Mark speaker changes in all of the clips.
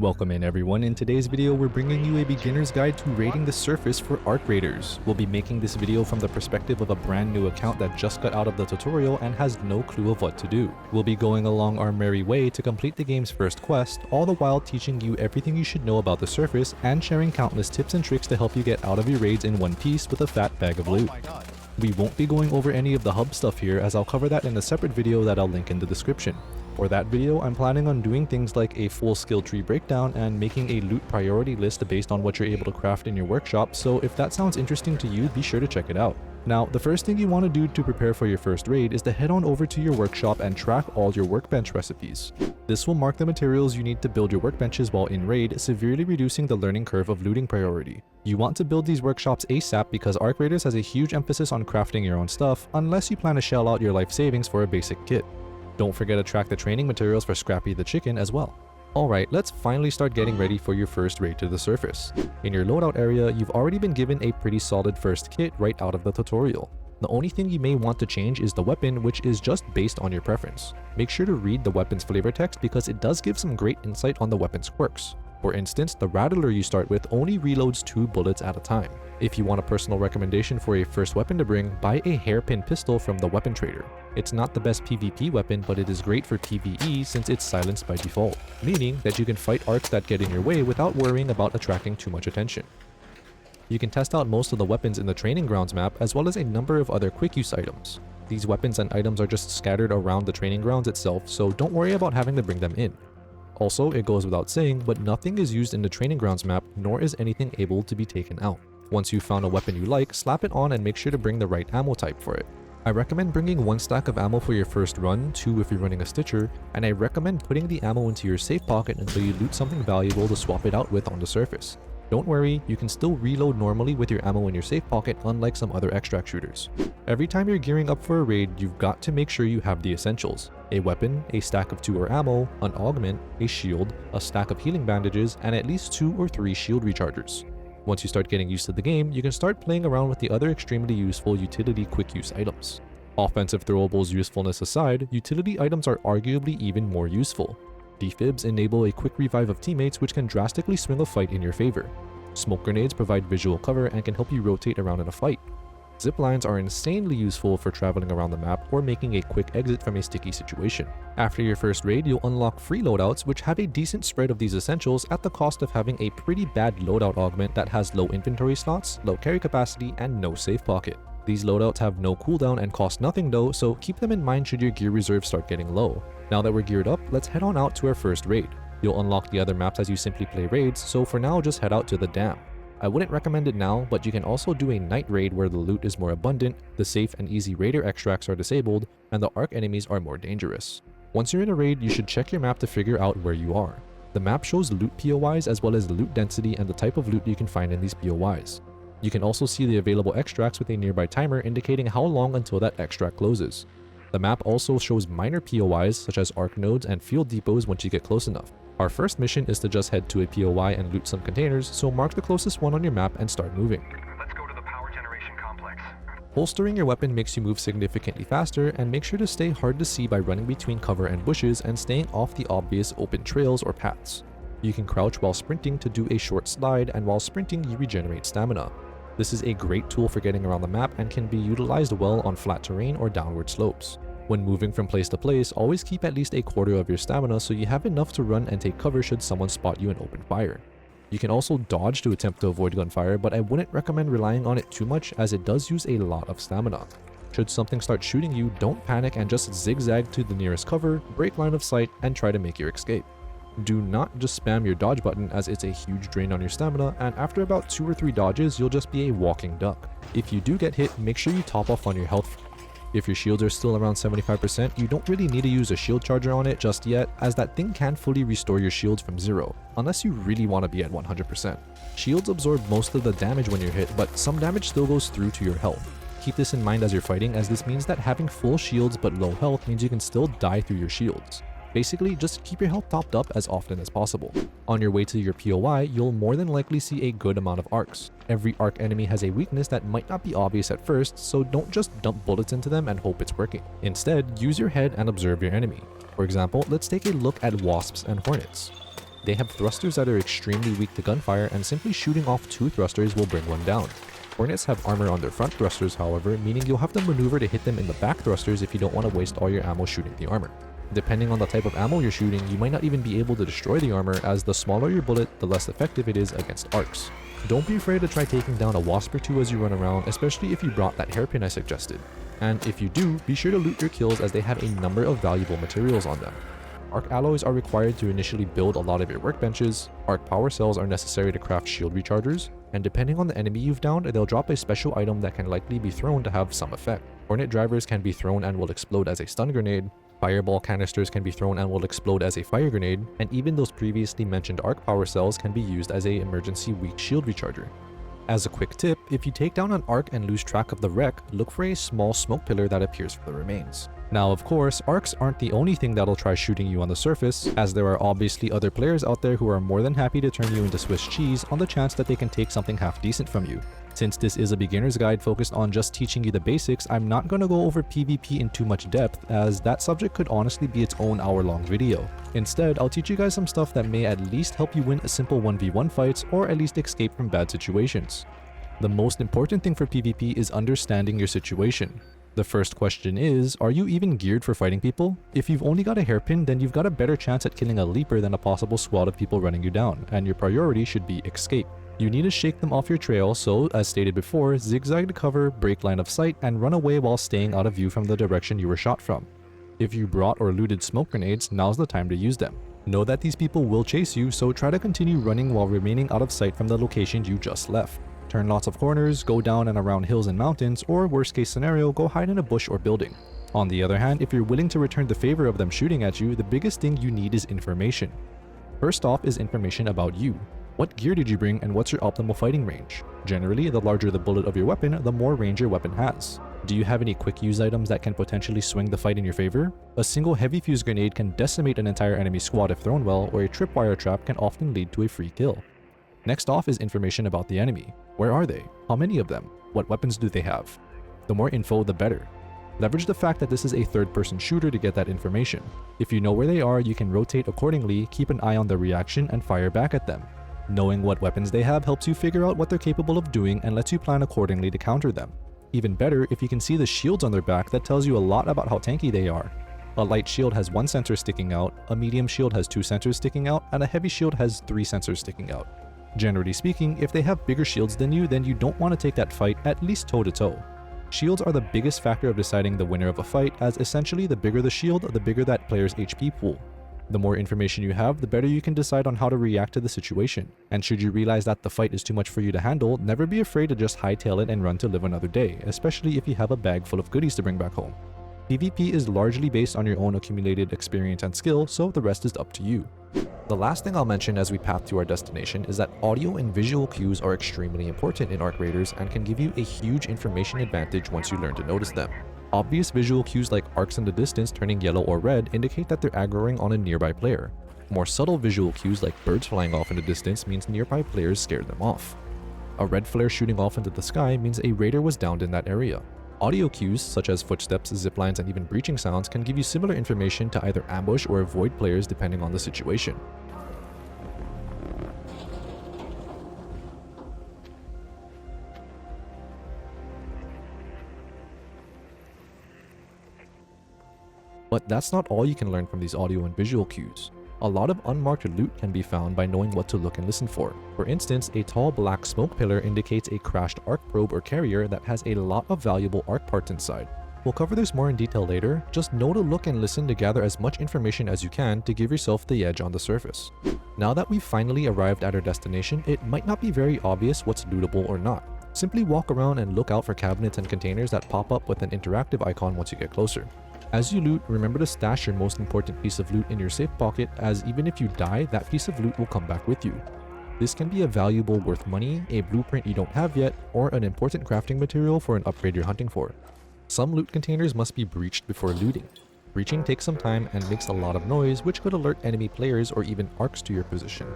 Speaker 1: Welcome in everyone. In today's video, we're bringing you a beginner's guide to raiding the surface for arc raiders. We'll be making this video from the perspective of a brand new account that just got out of the tutorial and has no clue of what to do. We'll be going along our merry way to complete the game's first quest, all the while teaching you everything you should know about the surface and sharing countless tips and tricks to help you get out of your raids in one piece with a fat bag of loot. We won't be going over any of the hub stuff here, as I'll cover that in a separate video that I'll link in the description. For that video, I'm planning on doing things like a full skill tree breakdown and making a loot priority list based on what you're able to craft in your workshop, so if that sounds interesting to you, be sure to check it out. Now, the first thing you want to do to prepare for your first raid is to head on over to your workshop and track all your workbench recipes. This will mark the materials you need to build your workbenches while in raid, severely reducing the learning curve of looting priority. You want to build these workshops ASAP because Arc Raiders has a huge emphasis on crafting your own stuff, unless you plan to shell out your life savings for a basic kit. Don't forget to track the training materials for Scrappy the Chicken as well. Alright, let's finally start getting ready for your first raid to the surface. In your loadout area, you've already been given a pretty solid first kit right out of the tutorial. The only thing you may want to change is the weapon, which is just based on your preference. Make sure to read the weapon's flavor text because it does give some great insight on the weapon's quirks. For instance, the Rattler you start with only reloads 2 bullets at a time. If you want a personal recommendation for a first weapon to bring, buy a hairpin pistol from the weapon trader. It's not the best PvP weapon, but it is great for PvE since it's silenced by default, meaning that you can fight arcs that get in your way without worrying about attracting too much attention. You can test out most of the weapons in the training grounds map as well as a number of other quick use items. These weapons and items are just scattered around the training grounds itself, so don't worry about having to bring them in. Also, it goes without saying, but nothing is used in the training grounds map, nor is anything able to be taken out. Once you've found a weapon you like, slap it on and make sure to bring the right ammo type for it. I recommend bringing 1 stack of ammo for your first run, 2 if you're running a Stitcher, and I recommend putting the ammo into your safe pocket until you loot something valuable to swap it out with on the surface. Don't worry, you can still reload normally with your ammo in your safe pocket, unlike some other extract shooters. Every time you're gearing up for a raid, you've got to make sure you have the essentials: a weapon, a stack of 2 or ammo, an augment, a shield, a stack of healing bandages, and at least 2 or 3 shield rechargers. Once you start getting used to the game, you can start playing around with the other extremely useful utility quick use items. Offensive throwables usefulness aside, utility items are arguably even more useful. Defibs enable a quick revive of teammates, which can drastically swing a fight in your favor. Smoke grenades provide visual cover and can help you rotate around in a fight. Zip lines are insanely useful for traveling around the map or making a quick exit from a sticky situation. After your first raid, you'll unlock free loadouts which have a decent spread of these essentials at the cost of having a pretty bad loadout augment that has low inventory slots, low carry capacity, and no safe pocket. These loadouts have no cooldown and cost nothing though, so keep them in mind should your gear reserves start getting low. Now that we're geared up, let's head on out to our first raid. You'll unlock the other maps as you simply play raids, so for now just head out to the Dam. I wouldn't recommend it now, but you can also do a night raid where the loot is more abundant, the safe and easy raider extracts are disabled, and the arc enemies are more dangerous. Once you're in a raid, you should check your map to figure out where you are. The map shows loot POIs as well as loot density and the type of loot you can find in these POIs. You can also see the available extracts with a nearby timer indicating how long until that extract closes. The map also shows minor POIs such as arc nodes and fuel depots once you get close enough. Our first mission is to just head to a POI and loot some containers, so mark the closest one on your map and start moving.
Speaker 2: Let's go to the power generation complex.
Speaker 1: Holstering your weapon makes you move significantly faster, and make sure to stay hard to see by running between cover and bushes and staying off the obvious open trails or paths. You can crouch while sprinting to do a short slide, and while sprinting you regenerate stamina. This is a great tool for getting around the map and can be utilized well on flat terrain or downward slopes. When moving from place to place, always keep at least a quarter of your stamina so you have enough to run and take cover should someone spot you and open fire. You can also dodge to attempt to avoid gunfire, but I wouldn't recommend relying on it too much as it does use a lot of stamina. Should something start shooting you, don't panic and just zigzag to the nearest cover, break line of sight, and try to make your escape. Do not just spam your dodge button as it's a huge drain on your stamina, and after about 2 or 3 dodges, you'll just be a walking duck. If you do get hit, make sure you top off on your health. If your shields are still around 75%, you don't really need to use a shield charger on it just yet, as that thing can't fully restore your shields from 0, unless you really want to be at 100%. Shields absorb most of the damage when you're hit, but some damage still goes through to your health. Keep this in mind as you're fighting, as this means that having full shields but low health means you can still die through your shields. Basically, just keep your health topped up as often as possible. On your way to your POI, you'll more than likely see a good amount of arcs. Every arc enemy has a weakness that might not be obvious at first, so don't just dump bullets into them and hope it's working. Instead, use your head and observe your enemy. For example, let's take a look at wasps and hornets. They have thrusters that are extremely weak to gunfire, and simply shooting off 2 thrusters will bring one down. Hornets have armor on their front thrusters, however, meaning you'll have to maneuver to hit them in the back thrusters if you don't want to waste all your ammo shooting the armor. Depending on the type of ammo you're shooting, you might not even be able to destroy the armor, as the smaller your bullet, the less effective it is against arcs. Don't be afraid to try taking down a wasp or 2 as you run around, especially if you brought that hairpin I suggested. And if you do, be sure to loot your kills as they have a number of valuable materials on them. Arc alloys are required to initially build a lot of your workbenches, arc power cells are necessary to craft shield rechargers, and depending on the enemy you've downed, they'll drop a special item that can likely be thrown to have some effect. Hornet drivers can be thrown and will explode as a stun grenade, fireball canisters can be thrown and will explode as a fire grenade, and even those previously mentioned arc power cells can be used as a emergency weak shield recharger. As a quick tip, if you take down an arc and lose track of the wreck, look for a small smoke pillar that appears for the remains. Now of course, arcs aren't the only thing that'll try shooting you on the surface, as there are obviously other players out there who are more than happy to turn you into Swiss cheese on the chance that they can take something half decent from you. Since this is a beginner's guide focused on just teaching you the basics, I'm not going to go over PvP in too much depth, as that subject could honestly be its own hour-long video. Instead, I'll teach you guys some stuff that may at least help you win a simple 1v1 fights or at least escape from bad situations. The most important thing for PvP is understanding your situation. The first question is, are you even geared for fighting people? If you've only got a hairpin, then you've got a better chance at killing a leaper than a possible squad of people running you down, and your priority should be escape. You need to shake them off your trail, so as stated before, zigzag to cover, break line of sight, and run away while staying out of view from the direction you were shot from. If you brought or looted smoke grenades, now's the time to use them. Know that these people will chase you, so try to continue running while remaining out of sight from the location you just left. Turn lots of corners, go down and around hills and mountains, or worst case scenario, go hide in a bush or building. On the other hand, if you're willing to return the favor of them shooting at you, the biggest thing you need is information. First off is information about you. What gear did you bring and what's your optimal fighting range? Generally, the larger the bullet of your weapon, the more range your weapon has. Do you have any quick use items that can potentially swing the fight in your favor? A single heavy fuse grenade can decimate an entire enemy squad if thrown well, or a tripwire trap can often lead to a free kill. Next off is information about the enemy. Where are they? How many of them? What weapons do they have? The more info, the better. Leverage the fact that this is a third-person shooter to get that information. If you know where they are, you can rotate accordingly, keep an eye on their reaction, and fire back at them. Knowing what weapons they have helps you figure out what they're capable of doing and lets you plan accordingly to counter them. Even better, if you can see the shields on their back, that tells you a lot about how tanky they are. A light shield has 1 sensor sticking out, a medium shield has 2 sensors sticking out, and a heavy shield has 3 sensors sticking out. Generally speaking, if they have bigger shields than you, then you don't want to take that fight at least toe-to-toe. Shields are the biggest factor of deciding the winner of a fight, as essentially the bigger the shield, the bigger that player's HP pool. The more information you have, the better you can decide on how to react to the situation. And should you realize that the fight is too much for you to handle, never be afraid to just hightail it and run to live another day, especially if you have a bag full of goodies to bring back home. PvP is largely based on your own accumulated experience and skill, so the rest is up to you. The last thing I'll mention as we path to our destination is that audio and visual cues are extremely important in Arc Raiders and can give you a huge information advantage once you learn to notice them. Obvious visual cues like arcs in the distance turning yellow or red indicate that they're aggroing on a nearby player. More subtle visual cues like birds flying off in the distance means nearby players scared them off. A red flare shooting off into the sky means a raider was downed in that area. Audio cues, such as footsteps, ziplines, and even breaching sounds, can give you similar information to either ambush or avoid players depending on the situation. But that's not all you can learn from these audio and visual cues. A lot of unmarked loot can be found by knowing what to look and listen for. For instance, a tall black smoke pillar indicates a crashed arc probe or carrier that has a lot of valuable arc parts inside. We'll cover this more in detail later, just know to look and listen to gather as much information as you can to give yourself the edge on the surface. Now that we've finally arrived at our destination, it might not be very obvious what's lootable or not. Simply walk around and look out for cabinets and containers that pop up with an interactive icon once you get closer. As you loot, remember to stash your most important piece of loot in your safe pocket, as even if you die, that piece of loot will come back with you. This can be a valuable worth money, a blueprint you don't have yet, or an important crafting material for an upgrade you're hunting for. Some loot containers must be breached before looting. Breaching takes some time and makes a lot of noise, which could alert enemy players or even arcs to your position.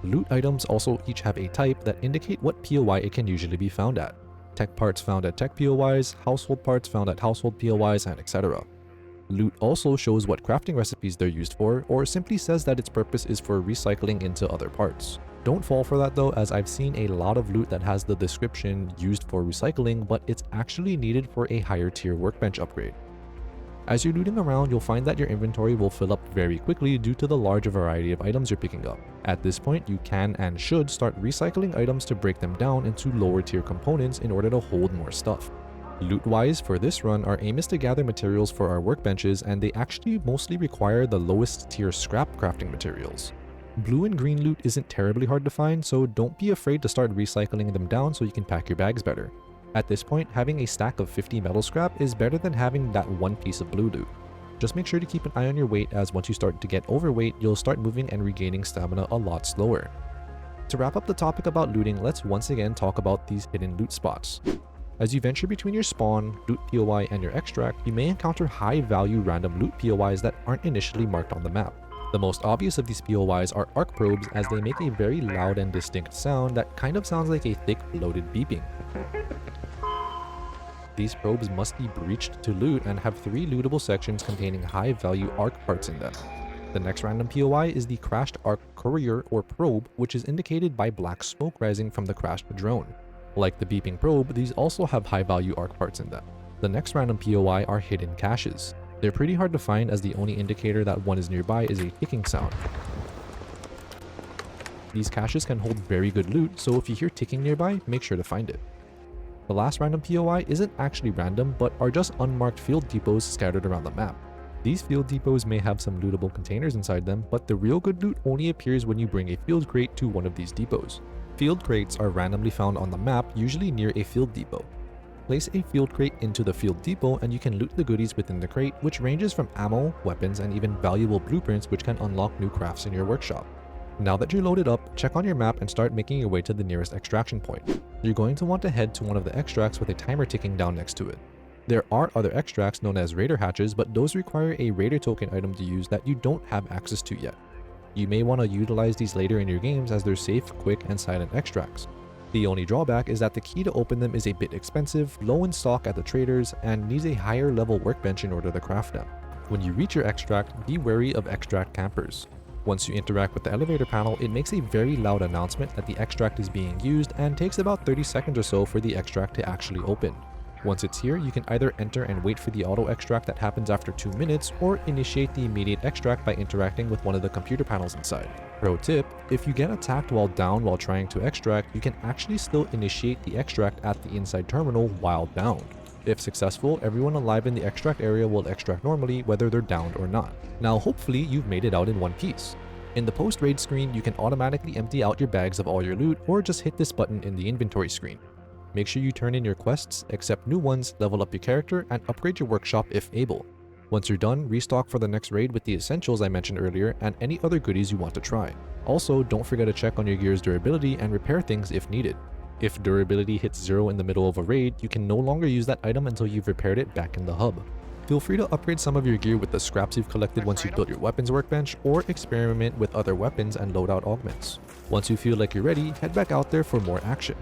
Speaker 1: Loot items also each have a type that indicate what POI it can usually be found at. Tech parts found at tech POIs, household parts found at household POIs, and etc. Loot also shows what crafting recipes they're used for, or simply says that its purpose is for recycling into other parts. Don't fall for that though, as I've seen a lot of loot that has the description used for recycling, but it's actually needed for a higher tier workbench upgrade. As you're looting around, you'll find that your inventory will fill up very quickly due to the large variety of items you're picking up. At this point, you can and should start recycling items to break them down into lower tier components in order to hold more stuff. Loot-wise, for this run, our aim is to gather materials for our workbenches, and they actually mostly require the lowest tier scrap crafting materials. Blue and green loot isn't terribly hard to find, so don't be afraid to start recycling them down so you can pack your bags better. At this point, having a stack of 50 metal scrap is better than having that one piece of blue loot. Just make sure to keep an eye on your weight, as once you start to get overweight, you'll start moving and regaining stamina a lot slower. To wrap up the topic about looting, let's once again talk about these hidden loot spots. As you venture between your spawn, loot POI, and your extract, you may encounter high value random loot POIs that aren't initially marked on the map. The most obvious of these POIs are arc probes, as they make a very loud and distinct sound that kind of sounds like a thick bloated beeping. These probes must be breached to loot and have 3 lootable sections containing high value arc parts in them. The next random POI is the crashed arc courier or probe, which is indicated by black smoke rising from the crashed drone. Like the beeping probe, these also have high value arc parts in them. The next random POI are hidden caches. They're pretty hard to find, as the only indicator that one is nearby is a ticking sound. These caches can hold very good loot, so if you hear ticking nearby, make sure to find it. The last random POI isn't actually random, but are just unmarked field depots scattered around the map. These field depots may have some lootable containers inside them, but the real good loot only appears when you bring a field crate to one of these depots. Field crates are randomly found on the map, usually near a field depot. Place a field crate into the field depot and you can loot the goodies within the crate, which ranges from ammo, weapons, and even valuable blueprints which can unlock new crafts in your workshop. Now that you're loaded up, check on your map and start making your way to the nearest extraction point. You're going to want to head to one of the extracts with a timer ticking down next to it. There are other extracts known as raider hatches, but those require a raider token item to use that you don't have access to yet. You may want to utilize these later in your games, as they're safe, quick, and silent extracts. The only drawback is that the key to open them is a bit expensive, low in stock at the traders, and needs a higher level workbench in order to craft them. When you reach your extract, be wary of extract campers. Once you interact with the elevator panel, it makes a very loud announcement that the extract is being used, and takes about 30 seconds or so for the extract to actually open. Once it's here, you can either enter and wait for the auto extract that happens after 2 minutes, or initiate the immediate extract by interacting with one of the computer panels inside. Pro tip, if you get attacked while down while trying to extract, you can actually still initiate the extract at the inside terminal while downed. If successful, everyone alive in the extract area will extract normally, whether they're downed or not. Now hopefully you've made it out in one piece. In the post-raid screen, you can automatically empty out your bags of all your loot, or just hit this button in the inventory screen. Make sure you turn in your quests, accept new ones, level up your character, and upgrade your workshop if able. Once you're done, restock for the next raid with the essentials I mentioned earlier and any other goodies you want to try. Also, don't forget to check on your gear's durability and repair things if needed. If durability hits 0 in the middle of a raid, you can no longer use that item until you've repaired it back in the hub. Feel free to upgrade some of your gear with the scraps you've collected once you've built your weapons workbench, or experiment with other weapons and loadout augments. Once you feel like you're ready, head back out there for more action.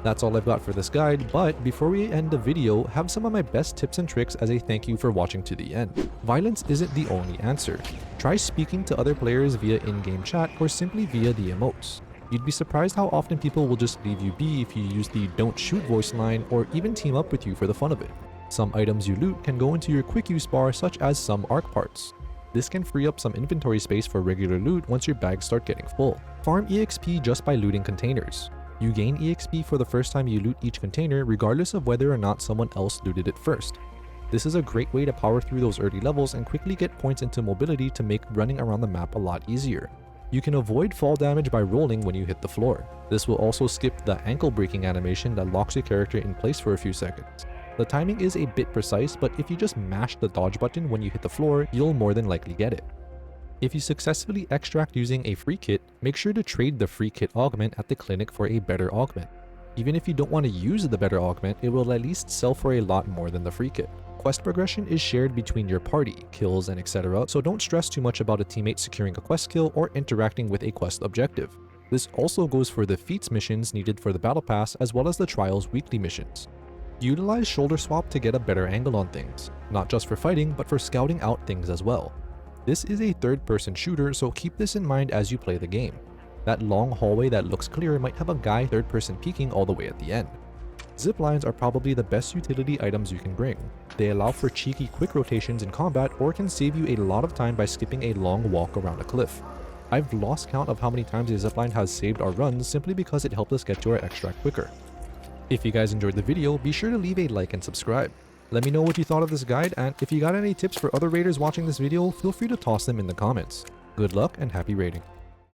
Speaker 1: That's all I've got for this guide, but before we end the video, have some of my best tips and tricks as a thank you for watching to the end. Violence isn't the only answer. Try speaking to other players via in-game chat or simply via the emotes. You'd be surprised how often people will just leave you be if you use the don't shoot voice line, or even team up with you for the fun of it. Some items you loot can go into your quick use bar, such as some arc parts. This can free up some inventory space for regular loot once your bags start getting full. Farm EXP just by looting containers. You gain EXP for the first time you loot each container, regardless of whether or not someone else looted it first. This is a great way to power through those early levels and quickly get points into mobility to make running around the map a lot easier. You can avoid fall damage by rolling when you hit the floor. This will also skip the ankle breaking animation that locks your character in place for a few seconds. The timing is a bit precise, but if you just mash the dodge button when you hit the floor, you'll more than likely get it. If you successfully extract using a free kit, make sure to trade the free kit augment at the clinic for a better augment. Even if you don't want to use the better augment, it will at least sell for a lot more than the free kit. Quest progression is shared between your party, kills, and etc., so don't stress too much about a teammate securing a quest kill or interacting with a quest objective. This also goes for the feats missions needed for the battle pass, as well as the trials weekly missions. Utilize shoulder swap to get a better angle on things, not just for fighting, but for scouting out things as well. This is a third-person shooter, so keep this in mind as you play the game. That long hallway that looks clear might have a guy third-person peeking all the way at the end. Zip lines are probably the best utility items you can bring. They allow for cheeky quick rotations in combat or can save you a lot of time by skipping a long walk around a cliff. I've lost count of how many times a zipline has saved our runs simply because it helped us get to our extract quicker. If you guys enjoyed the video, be sure to leave a like and subscribe. Let me know what you thought of this guide, and if you got any tips for other raiders watching this video, feel free to toss them in the comments. Good luck and happy raiding.